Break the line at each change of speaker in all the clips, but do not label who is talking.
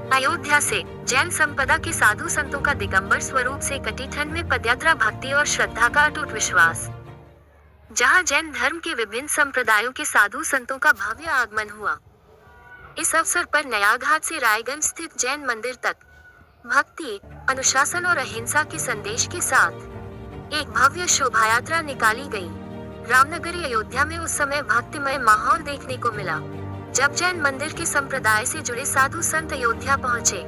अयोध्या से जैन संपदा के साधु संतों का दिगंबर स्वरूप से कटी ठंड में पदयात्रा भक्ति और श्रद्धा का अटूट विश्वास। जहां जैन धर्म के विभिन्न संप्रदायों के साधु संतों का भव्य आगमन हुआ। इस अवसर पर नयाघाट से रायगंज स्थित जैन मंदिर तक भक्ति, अनुशासन और अहिंसा के संदेश के साथ एक भव्य शोभायात्रा निकाली गई। रामनगरी अयोध्या में उस समय भक्तिमय माहौल देखने को मिला जब जैन मंदिर के संप्रदाय से जुड़े साधु संत अयोध्या पहुंचे।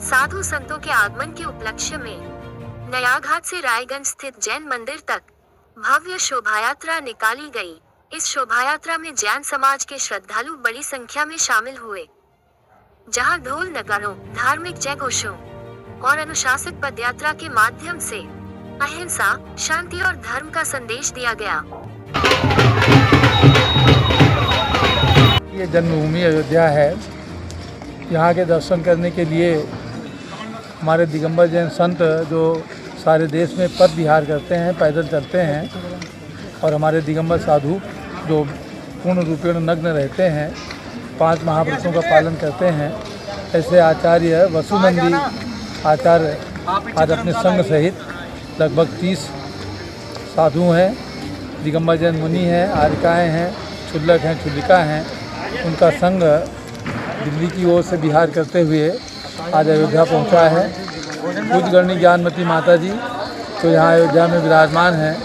साधु संतों के आगमन के उपलक्ष्य में नयाघाट से रायगंज स्थित जैन मंदिर तक भव्य शोभायात्रा निकाली गई। इस शोभायात्रा में जैन समाज के श्रद्धालु बड़ी संख्या में शामिल हुए, जहां ढोल नगाड़ों, धार्मिक जयघोषों और अनुशासित पदयात्रा के माध्यम से अहिंसा, शांति और धर्म का संदेश दिया गया।
ये जन्मभूमि अयोध्या है। यहाँ के दर्शन करने के लिए हमारे दिगंबर जैन संत जो सारे देश में पद विहार करते हैं, पैदल चलते हैं, और हमारे दिगंबर साधु जो पूर्ण रूपेण नग्न रहते हैं, 5 महाव्रतों का पालन करते हैं। ऐसे आचार्य वसुनंदी आचार्य आज अपने संघ सहित लगभग 30 साधु हैं। दिगंबर जैन मुनि हैं, आर्यिकाएँ हैं, क्षुल्लक हैं, क्षुल्लिका हैं। उनका संघ दिल्ली की ओर से विहार करते हुए आज अयोध्या पहुंचा है। पूज्य गणनी ज्ञानमती माता जी तो यहाँ अयोध्या में विराजमान हैं।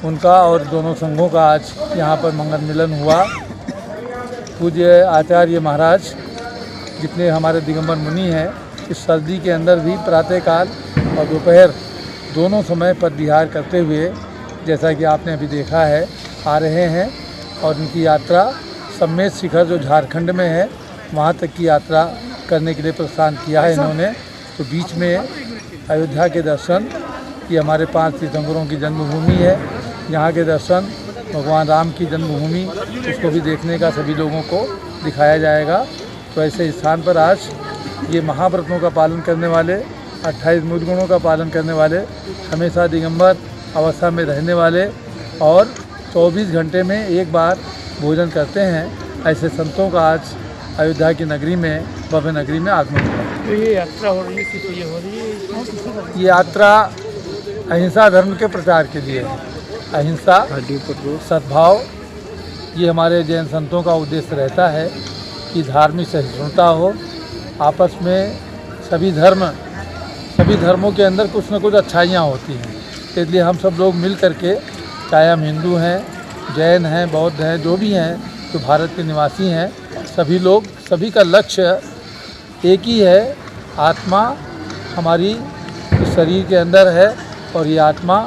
उनका और दोनों संघों का आज यहाँ पर मंगल मिलन हुआ। पूज्य आचार्य महाराज जितने हमारे दिगंबर मुनि हैं, इस सर्दी के अंदर भी प्रातःकाल और दोपहर दोनों समय पद विहार करते हुए, जैसा कि आपने अभी देखा है, आ रहे हैं। और उनकी यात्रा सम्मेद शिखर जो झारखंड में है, वहाँ तक की यात्रा करने के लिए प्रस्थान किया है इन्होंने। तो बीच में अयोध्या के दर्शन, ये हमारे 5 तीर्थंकरों की जन्मभूमि है। यहाँ के दर्शन भगवान राम की जन्मभूमि, उसको भी देखने का सभी लोगों को दिखाया जाएगा। तो ऐसे स्थान पर आज ये महाव्रतों का पालन करने वाले, 28 मूल गुणों का पालन करने वाले, हमेशा दिगंबर अवस्था में रहने वाले और 24 घंटे में एक बार भोजन करते हैं, ऐसे संतों का आज अयोध्या की नगरी में, भव्य नगरी में आगमन हुआ।
तो ये यात्रा हो रही है, किस लिए हो रही है?
ये यात्रा अहिंसा धर्म के प्रचार के लिए है। अहिंसा, सद्भाव, ये हमारे जैन संतों का उद्देश्य रहता है कि धार्मिक सहिष्णुता हो। आपस में सभी धर्मों के अंदर कुछ न कुछ अच्छाइयाँ होती हैं, इसलिए हम सब लोग मिल करके, चाहे हम हिंदू हैं, जैन हैं, बौद्ध हैं, जो भी हैं, जो भारत के निवासी हैं, सभी लोग, सभी का लक्ष्य एक ही है। आत्मा हमारी इस शरीर के अंदर है और ये आत्मा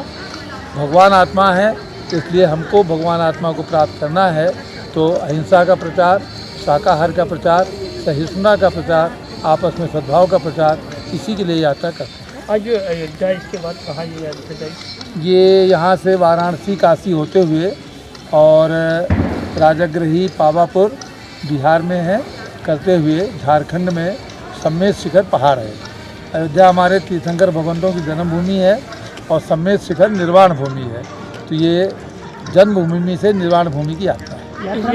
भगवान आत्मा है, इसलिए हमको भगवान आत्मा को प्राप्त करना है। तो अहिंसा का प्रचार, शाकाहार का प्रचार, सहिष्णुता का प्रचार, आपस में सद्भाव का प्रचार, इसी के लिए यात्रा करते हैं।
आज अयोध्या, इसके बाद कहाँ ये यात्रा जाएगी?
ये यहाँ से वाराणसी, काशी होते हुए और राजगृही, पावापुर बिहार में है, करते हुए झारखंड में सम्मेद शिखर पहाड़ है। अयोध्या हमारे तीर्थंकर भगवंतों की जन्मभूमि है और सम्मेद शिखर निर्वाण भूमि है। तो ये जन्मभूमि से निर्वाण भूमि की यात्रा है।
इस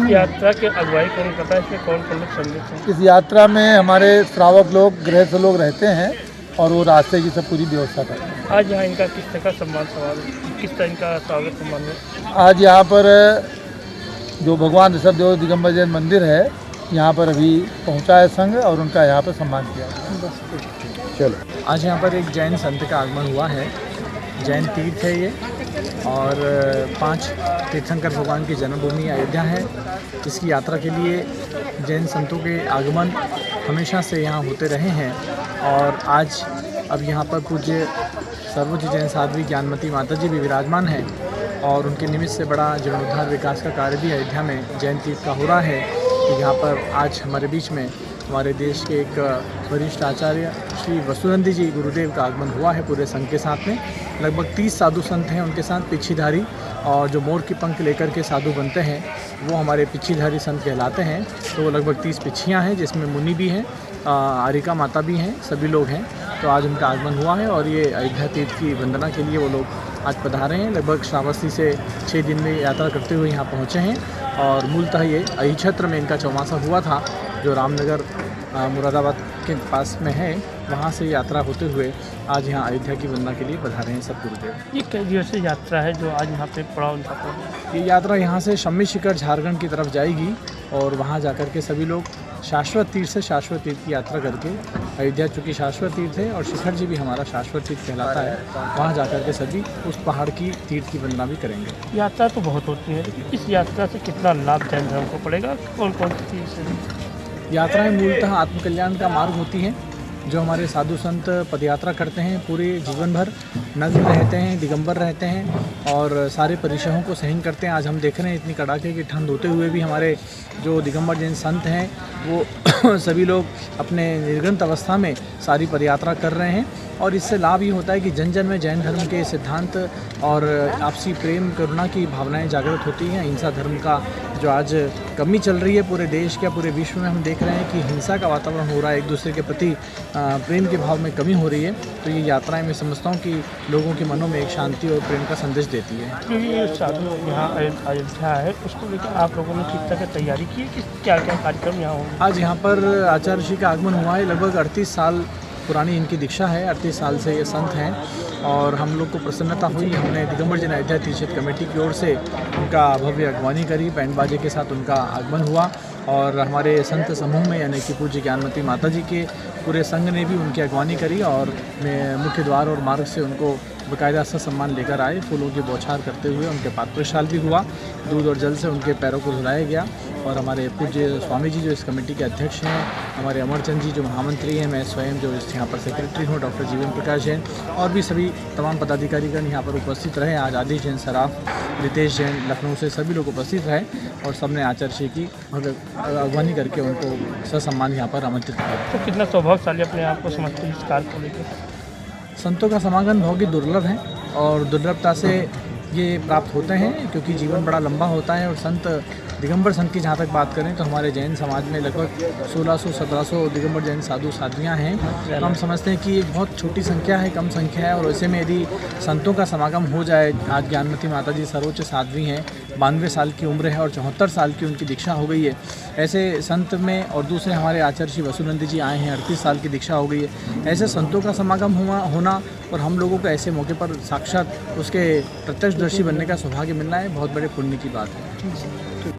यात्रा के अगुवाई कौन करता है? इसमें कौन कौन लोग सम्मिलित हैं?
इस यात्रा में हमारे श्रावक लोग, गृहस्थ लोग रहते हैं और वो रास्ते की सब पूरी व्यवस्था करते हैं।
आज यहाँ इनका किस तरह का सम्मान सवाल, किस तरह इनका स्वागत सम्मान है?
आज यहाँ पर जो भगवान ऋषभदेव दिगंबर जैन मंदिर है, यहाँ पर अभी पहुँचा है संघ और उनका यहाँ पर सम्मान किया।
चलो, आज यहाँ पर एक जैन संत का आगमन हुआ है। जैन तीर्थ है ये, और 5 तीर्थंकर भगवान की जन्मभूमि अयोध्या है। इसकी यात्रा के लिए जैन संतों के आगमन हमेशा से यहाँ होते रहे हैं। और आज अब यहाँ पर पूज्य सर्वोच्च जैन साध्वी ज्ञानमती माता जी भी विराजमान हैं, और उनके निमित्त से बड़ा जीर्णोद्धार विकास का कार्य भी अयोध्या में जैन तीर्थ का हो रहा है। तो यहाँ पर आज हमारे बीच में हमारे देश के एक वरिष्ठ आचार्य श्री वसुनंदी जी गुरुदेव का आगमन हुआ है पूरे संघ के साथ में। लगभग 30 साधु संत हैं उनके साथ, पिछीधारी, और जो मोर की पंख लेकर के साधु बनते हैं वो हमारे पिछीधारी संत कहलाते हैं। तो वो लगभग 30 पिछियाँ हैं, जिसमें मुनि भी हैं, आर्यिका माता भी हैं, सभी लोग हैं। तो आज उनका आगमन हुआ है और ये अयोध्या तीर्थ की वंदना के लिए वो लोग आज पधारे हैं। लगभग श्रावस्ती से 6 दिन में यात्रा करते हुए यहाँ पहुँचे हैं। और मूलतः ये अहिछत्र में इनका चौमासा हुआ था, जो रामनगर मुरादाबाद के पास में है, वहाँ से यात्रा होते हुए आज यहाँ अयोध्या की वंदना के लिए पधारे हैं सब गुरुदेव।
ये कई दिवसीय यात्रा है जो आज यहाँ पे पड़ाव उनका पड़ा है।
ये यात्रा यहाँ से शम्मी शिखर झारखंड की तरफ जाएगी और वहाँ जाकर के सभी लोग शाश्वत तीर्थ से शाश्वत तीर्थ की यात्रा करके, अयोध्या चूँकि शाश्वत तीर्थ है और शिखर जी भी हमारा शाश्वत तीर्थ कहलाता है, वहाँ जाकर के सभी उस पहाड़ की तीर्थ की वंदना भी करेंगे।
यात्रा तो बहुत होती है, लेकिन इस यात्रा से कितना लाभ जैन धर्म को पड़ेगा, कौन कौन सी चीज़ है?
यात्राएं मूलतः आत्मकल्याण का मार्ग होती हैं। जो हमारे साधु संत पदयात्रा करते हैं, पूरे जीवन भर नग्न रहते हैं, दिगंबर रहते हैं और सारे परिश्रमों को सहन करते हैं। आज हम देख रहे हैं इतनी कड़ाके की ठंड होते हुए भी हमारे जो दिगंबर जैन संत हैं वो सभी लोग अपने निर्गंत अवस्था में सारी पदयात्रा कर रहे हैं और इससे लाभ ये होता है कि जन जन में जैन धर्म के सिद्धांत और आपसी प्रेम करुणा की भावनाएं जागृत होती हैं। हिंसा धर्म का जो आज कमी चल रही है पूरे देश के पूरे विश्व में, हम देख रहे हैं कि हिंसा का वातावरण हो रहा है, एक दूसरे के प्रति प्रेम के भाव में कमी हो रही है। तो ये यात्राएं मैं समझता हूँ कि लोगों के मनों में एक शांति और प्रेम का संदेश देती है।
जो ये साधु यहाँ अयोध्या है, उसको लेकर आप लोगों ने किस तरह तैयारी की है, कि क्या क्या कार्यक्रम यहाँ होंगे?
आज यहाँ पर आचार्य ऋषि का आगमन हुआ है। लगभग 38 साल पुरानी इनकी दीक्षा है, 38 साल से ये संत हैं और हम लोग को प्रसन्नता हुई। हमने दिगंबर जैन अयोध्या तीर्थ क्षेत्र कमेटी की ओर से उनका भव्य अगवानी करी, बैंड बाजे के साथ उनका आगमन हुआ और हमारे संत समूह में यानी कि पूज्य ज्ञानमती माता जी के पूरे संघ ने भी उनकी अगवानी करी और मुख्य द्वार और मार्ग से उनको बाकायदा सा सम्मान लेकर आए। फूलों की बौछार करते हुए उनके पाद प्रक्षाल भी हुआ, दूध और जल से उनके पैरों को धुलाया गया और हमारे पूज्य स्वामी जी जो इस कमेटी के अध्यक्ष हैं, हमारे अमरचंद जी जो महामंत्री हैं, मैं स्वयं जो इस यहाँ पर सेक्रेटरी हूँ, डॉक्टर जीवन प्रकाश जैन और भी सभी तमाम पदाधिकारीगण यहाँ पर उपस्थित रहे। आज आदिश जैन, सराफ, रितेश जैन, लखनऊ से सभी लोग उपस्थित रहे और सबने आचार्य श्री की अगवानी करके उनको ससम्मान यहाँ पर आमंत्रित किया।
तो कितना सौभाग्यशाली अपने आप को समझते हैं इस कार्य को लेकर?
संतों का समागम बहुत ही दुर्लभ है और दुर्लभता से ये प्राप्त होते हैं क्योंकि जीवन बड़ा लंबा होता है और संत दिगंबर संत की जहाँ तक बात करें तो हमारे जैन समाज में लगभग 1600-1700 दिगंबर जैन साधु साध्वियाँ हैं। तो हम समझते हैं कि एक बहुत छोटी संख्या है, कम संख्या है और ऐसे में यदि संतों का समागम हो जाए, आज ज्ञानमती माता जी सर्वोच्च साध्वी हैं, 92 साल की उम्र है और 74 साल की उनकी दीक्षा हो गई है। ऐसे संत में और दूसरे हमारे आचार्य श्री वसुनंद जी आए हैं, 38 साल की दीक्षा हो गई है। ऐसे संतों का समागम होना और हम लोगों को ऐसे मौके पर साक्षात उसके प्रत्यक्षदर्शी बनने का सौभाग्य मिलना है बहुत बड़े पुण्य की बात है।